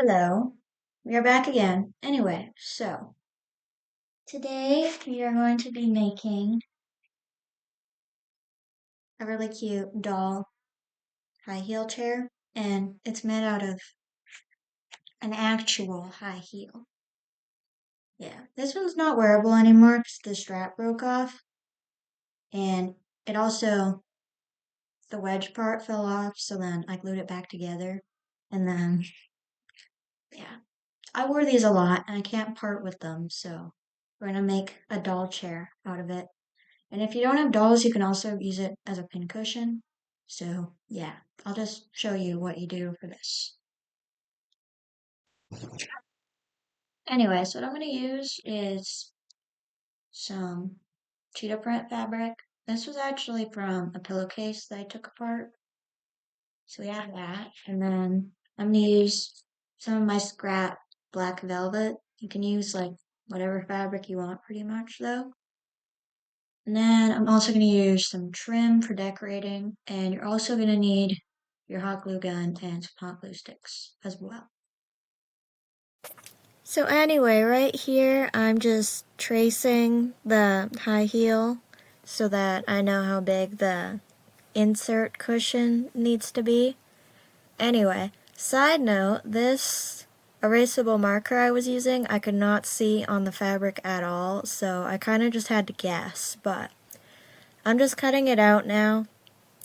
Hello, we are back again. Anyway, so today we are going to be making a really cute doll high heel chair, and it's made out of an actual high heel. Yeah, this one's not wearable anymore because the strap broke off, and it also, the wedge part fell off, so then I glued it back together, and then, yeah, I wore these a lot, and I can't part with them, so we're gonna make a doll chair out of it. And if you don't have dolls, you can also use it as a pincushion. So yeah, I'll just show you what you do for this. Anyway, so what I'm going to use is some cheetah print fabric. This was actually from a pillowcase that I took apart. So we have that. And then I'm going to use some of my scrap black velvet. You can use like whatever fabric you want pretty much though. And then I'm also going to use some trim for decorating, and you're also going to need your hot glue gun and some hot glue sticks as well. So anyway, right here I'm just tracing the high heel so that I know how big the insert cushion needs to be. Anyway, side note, this erasable marker I was using I could not see on the fabric at all, so I kind of just had to guess, but I'm just cutting it out now,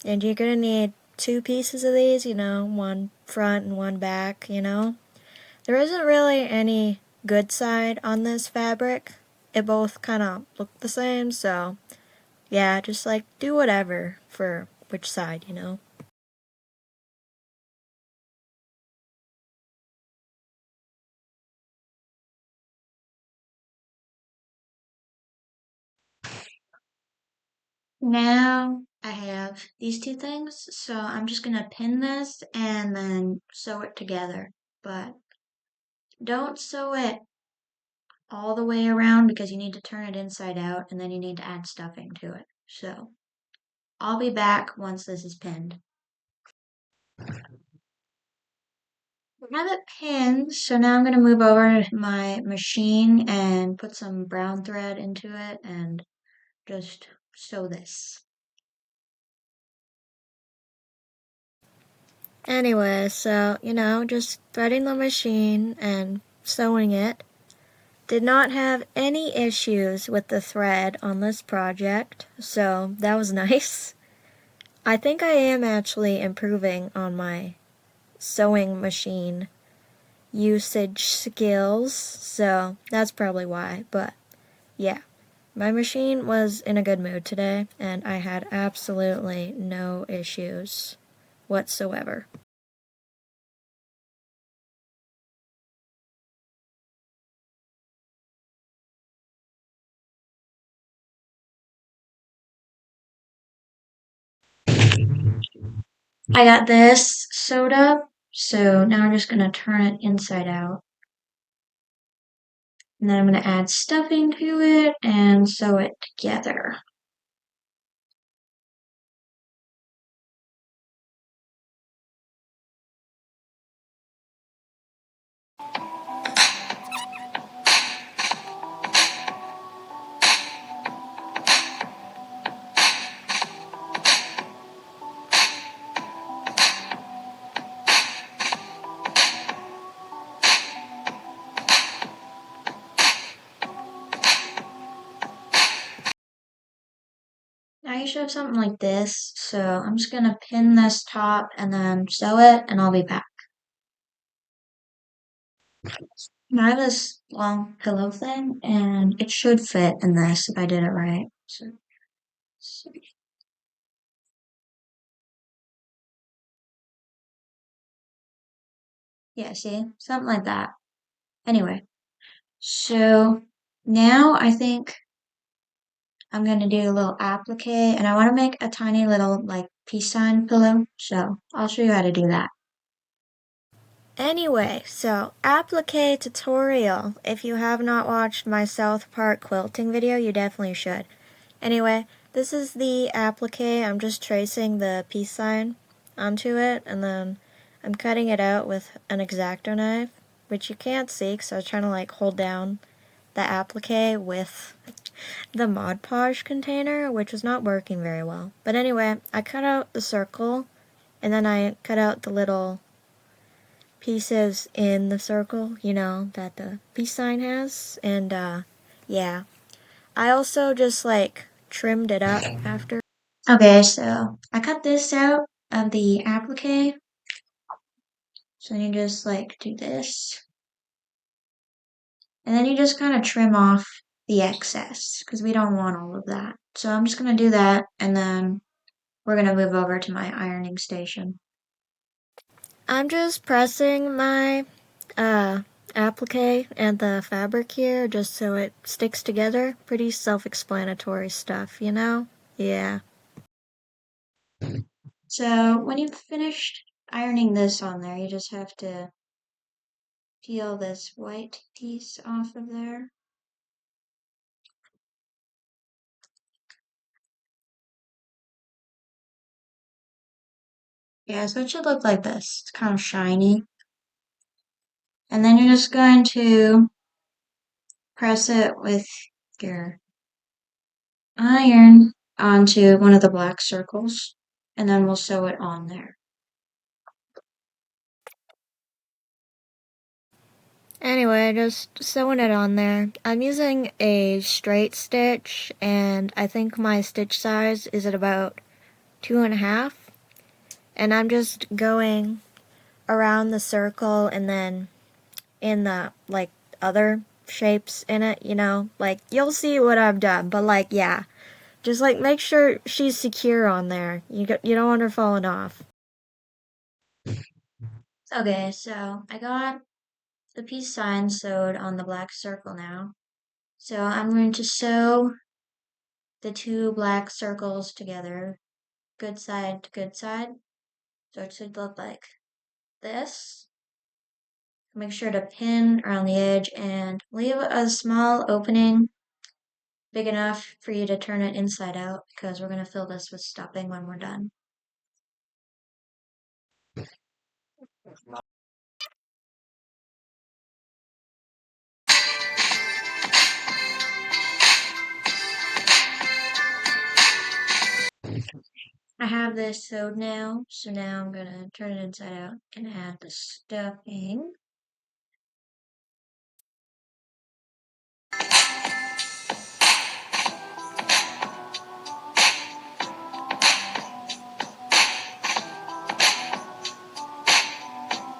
and you're going to need two pieces of these, one front and one back. There isn't really any good side on this fabric. It both kind of look the same, so yeah, just like do whatever for which side. Now I have these two things, so I'm just going to pin this and then sew it together. But don't sew it all the way around because you need to turn it inside out and then you need to add stuffing to it. So I'll be back once this is pinned. I have it pinned, so now I'm going to move over to my machine and put some brown thread into it and just sew this. Anyway, so, just threading the machine and sewing it. Did not have any issues with the thread on this project, so that was nice. I think I am actually improving on my sewing machine usage skills, so that's probably why, but yeah. My machine was in a good mood today, and I had absolutely no issues whatsoever. I got this sewed up, so now I'm just going to turn it inside out. And then I'm going to add stuffing to it and sew it together. Now you should have something like this, so I'm just going to pin this top and then sew it, and I'll be back. Now I have this long pillow thing, and it should fit in this if I did it right. So yeah, see? Something like that. Anyway, so now I think I'm going to do a little applique, and I want to make a tiny little like peace sign pillow, so I'll show you how to do that. Anyway, so applique tutorial. If you have not watched my South Park quilting video, you definitely should. Anyway, this is the applique. I'm just tracing the peace sign onto it, and then I'm cutting it out with an X-Acto knife. which you can't see because I was trying to like hold down the applique with the Mod Podge container, which was not working very well. But anyway, I cut out the circle and then I cut out the little pieces in the circle, you know, that the peace sign has. And yeah, I also just like trimmed it up after. Okay, so I cut this out of the applique. So you just like do this. And then you just kind of trim off the excess because we don't want all of that. So I'm just going to do that and then we're going to move over to my ironing station. I'm just pressing my applique and the fabric here just so it sticks together. Pretty self-explanatory stuff, you know? Yeah. So when you've finished ironing this on there, you just have to peel this white piece off of there. Yeah, so it should look like this. It's kind of shiny. And then you're just going to press it with your iron onto one of the black circles, and then we'll sew it on there. Anyway, just sewing it on there. I'm using a straight stitch, and I think my stitch size is at about 2.5. And I'm just going around the circle and then in the, like, other shapes in it, you know? Like, you'll see what I've done, but, like, yeah. Just, like, make sure she's secure on there. You don't want her falling off. Okay, so I got the peace sign sewed on the black circle now. So I'm going to sew the two black circles together, good side to good side. So it should look like this. Make sure to pin around the edge and leave a small opening big enough for you to turn it inside out because we're going to fill this with stuffing when we're done. I have this sewed now, so now I'm going to turn it inside out and add the stuffing.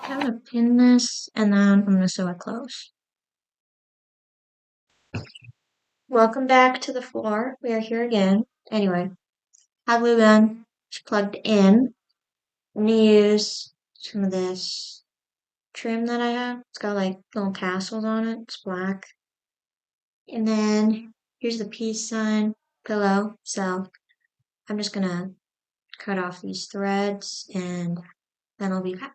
I'm going to pin this and then I'm going to sew it close. Welcome back to the floor. We are here again. Anyway, hot glue gun is plugged in. I'm going to use some of this trim that I have. It's got like little tassels on it. It's black. And then here's the peace sign pillow. So I'm just going to cut off these threads and then I'll be back.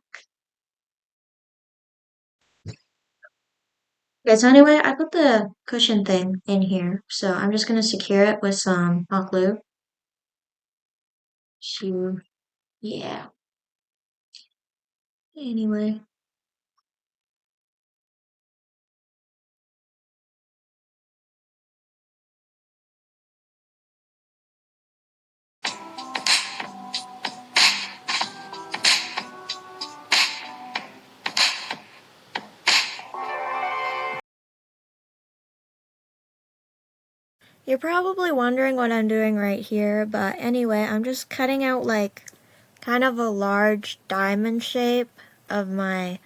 Okay, so anyway, I put the cushion thing in here, so I'm just gonna secure it with some hot glue. So, yeah. Anyway, You're probably wondering what I'm doing right here, but anyway, I'm just cutting out like kind of a large diamond shape of my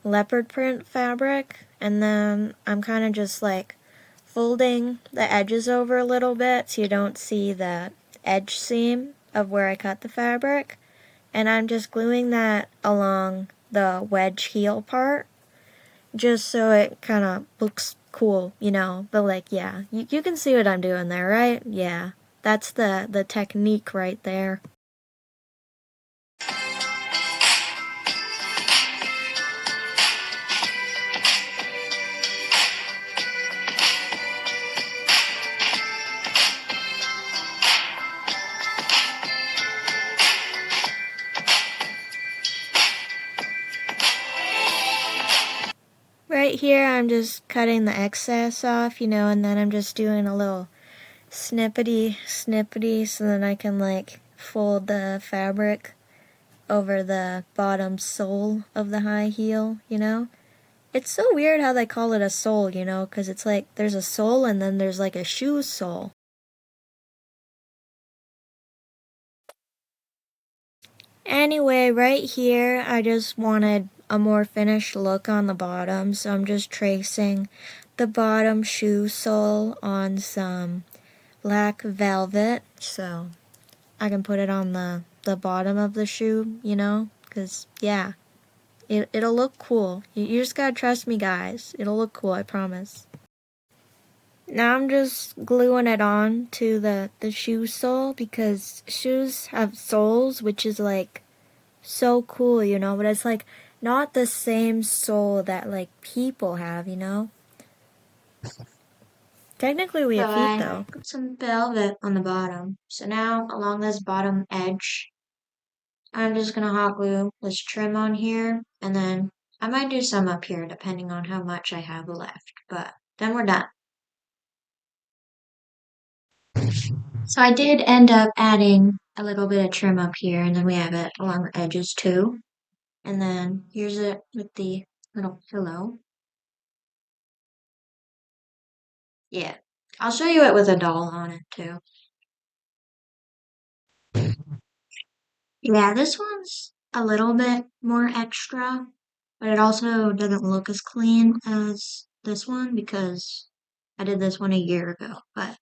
leopard print fabric, and then I'm kind of just like folding the edges over a little bit so you don't see the edge seam of where I cut the fabric, and I'm just gluing that along the wedge heel part just so it kind of looks cool, you know. But like, yeah, you can see what I'm doing there, right? Yeah, that's the technique right there. Right here, I'm just cutting the excess off, and then I'm just doing a little snippety so then I can like fold the fabric over the bottom sole of the high heel. It's so weird how they call it a sole, because it's like there's a sole and then there's like a shoe sole. Anyway, right here, I just wanted a more finished look on the bottom, so I'm just tracing the bottom shoe sole on some black velvet, so I can put it on the bottom of the shoe, because, yeah, it'll look cool. You just gotta trust me, guys. It'll look cool, I promise. Now I'm just gluing it on to the shoe sole because shoes have soles, which is like so cool, but it's like not the same sole that like people have. Technically we So have feet I though. put some velvet on the bottom. So now along this bottom edge, I'm just gonna hot glue this trim on here, and then I might do some up here depending on how much I have left, but then we're done. So I did end up adding a little bit of trim up here, and then we have it along the edges too. And then here's it with the little pillow. Yeah, I'll show you it with a doll on it too. Yeah, this one's a little bit more extra, but it also doesn't look as clean as this one because I did this one a year ago. But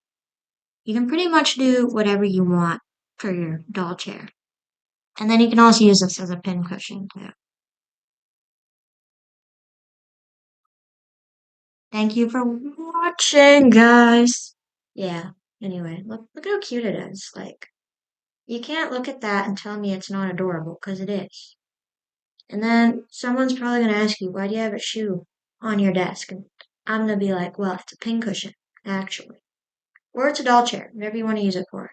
you can pretty much do whatever you want for your doll chair. And then you can also use this as a pin cushion too. Thank you for watching, guys. Yeah, anyway, look how cute it is. Like, you can't look at that and tell me it's not adorable, because it is. And then someone's probably going to ask you, why do you have a shoe on your desk? And I'm going to be like, well, it's a pincushion, actually. Or it's a doll chair, whatever you want to use it for.